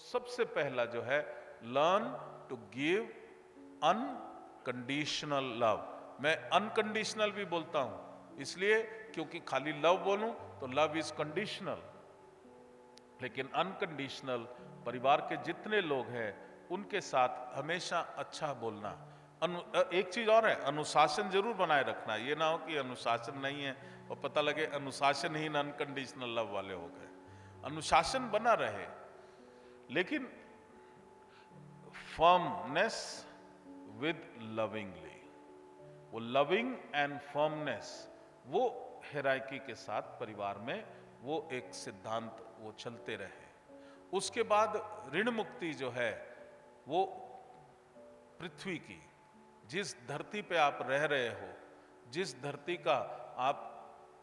सबसे पहला जो है, learn to give unconditional love. मैं अनकंडीशनल भी बोलता हूं इसलिए क्योंकि खाली लव बोलूं तो लव इज कंडीशनल, लेकिन अनकंडीशनल परिवार के जितने लोग हैं उनके साथ हमेशा अच्छा बोलना। एक चीज और है, अनुशासन जरूर बनाए रखना। ये ना हो कि अनुशासन नहीं है और पता लगे अनुशासनहीन अनकंडीशनल लव वाले हो गए। अनुशासन बना रहे, लेकिन फर्मनेस विद लविंगली। वो लविंग एंड फर्मनेस, वो हेराइकी के साथ परिवार में वो एक सिद्धांत वो चलते रहे। उसके बाद ऋण मुक्ति जो है, वो पृथ्वी की, जिस धरती पे आप रह रहे हो, जिस धरती का आप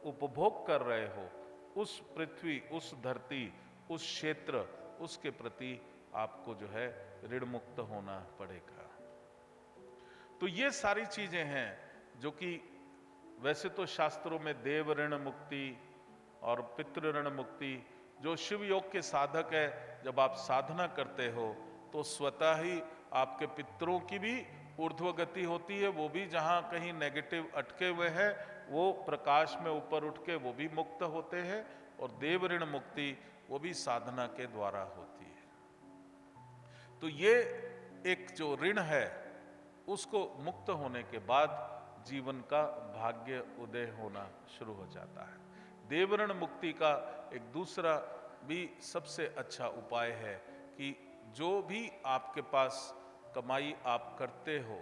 उपभोग कर रहे हो, उस पृथ्वी, उस धरती, उस क्षेत्र, उसके प्रति आपको जो है ऋण मुक्त होना पड़ेगा। तो ये सारी चीजें हैं जो कि वैसे तो शास्त्रों में देव ऋण मुक्ति और पितृ ऋण मुक्ति, जो शिव योग के साधक है, जब आप साधना करते हो तो स्वतः ही आपके पितरों की भी ऊर्ध्व गति होती है, वो भी जहां कहीं नेगेटिव अटके हुए हैं वो प्रकाश में ऊपर उठ के वो भी मुक्त होते हैं। और देव ऋण मुक्ति वो भी साधना के द्वारा होती है। तो ये एक जो ऋण है उसको मुक्त होने के बाद जीवन का भाग्य उदय होना शुरू हो जाता है। देव ऋण मुक्ति का एक दूसरा भी सबसे अच्छा उपाय है कि जो भी आपके पास कमाई आप करते हो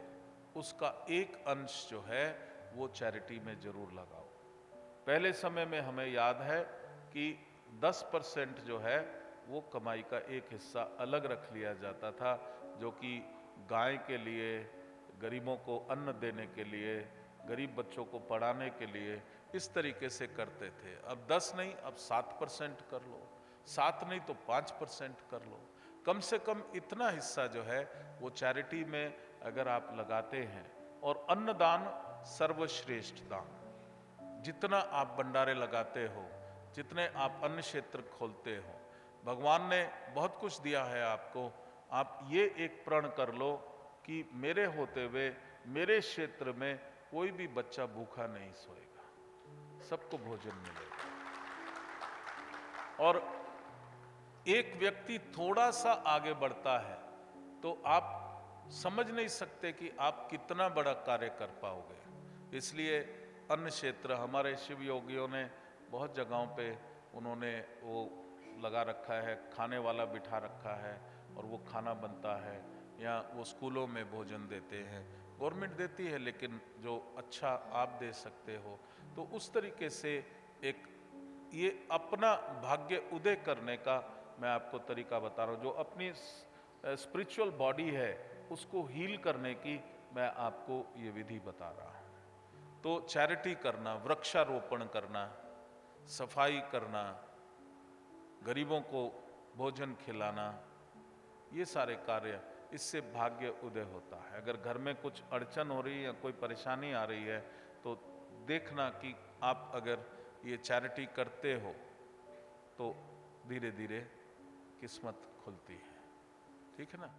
उसका एक अंश जो है वो चैरिटी में जरूर लगाओ। पहले समय में हमें याद है कि 10% जो है वो कमाई का एक हिस्सा अलग रख लिया जाता था, जो कि गाय के लिए, गरीबों को अन्न देने के लिए, गरीब बच्चों को पढ़ाने के लिए, इस तरीके से करते थे। अब 10 नहीं, अब 7% कर लो, 7 नहीं तो 5% कर लो। कम से कम इतना हिस्सा जो है वो चैरिटी में अगर आप लगाते हैं। और अन्नदान सर्वश्रेष्ठ दान। जितना आप भंडारे लगाते हो, जितने आप अन्न क्षेत्र खोलते हो, भगवान ने बहुत कुछ दिया है आपको। आप ये एक प्रण कर लो कि मेरे होते हुए मेरे क्षेत्र में कोई भी बच्चा भूखा नहीं सोएगा, सबको भोजन मिलेगा। और एक व्यक्ति थोड़ा सा आगे बढ़ता है तो आप समझ नहीं सकते कि आप कितना बड़ा कार्य कर पाओगे। इसलिए अन्न क्षेत्र, हमारे शिव योगियों ने बहुत जगहों पे उन्होंने वो लगा रखा है, खाने वाला बिठा रखा है और वो खाना बनता है, या वो स्कूलों में भोजन देते हैं। गवर्नमेंट देती है लेकिन जो अच्छा आप दे सकते हो, तो उस तरीके से एक ये अपना भाग्य उदय करने का मैं आपको तरीका बता रहा हूँ। जो अपनी स्पिरिचुअल बॉडी है उसको हील करने की मैं आपको ये विधि बता रहा हूँ। तो चैरिटी करना, वृक्षारोपण करना, सफाई करना, गरीबों को भोजन खिलाना, ये सारे कार्य, इससे भाग्य उदय होता है। अगर घर में कुछ अड़चन हो रही है या कोई परेशानी आ रही है तो देखना कि आप अगर ये चैरिटी करते हो तो धीरे धीरे किस्मत खुलती है। ठीक है ना।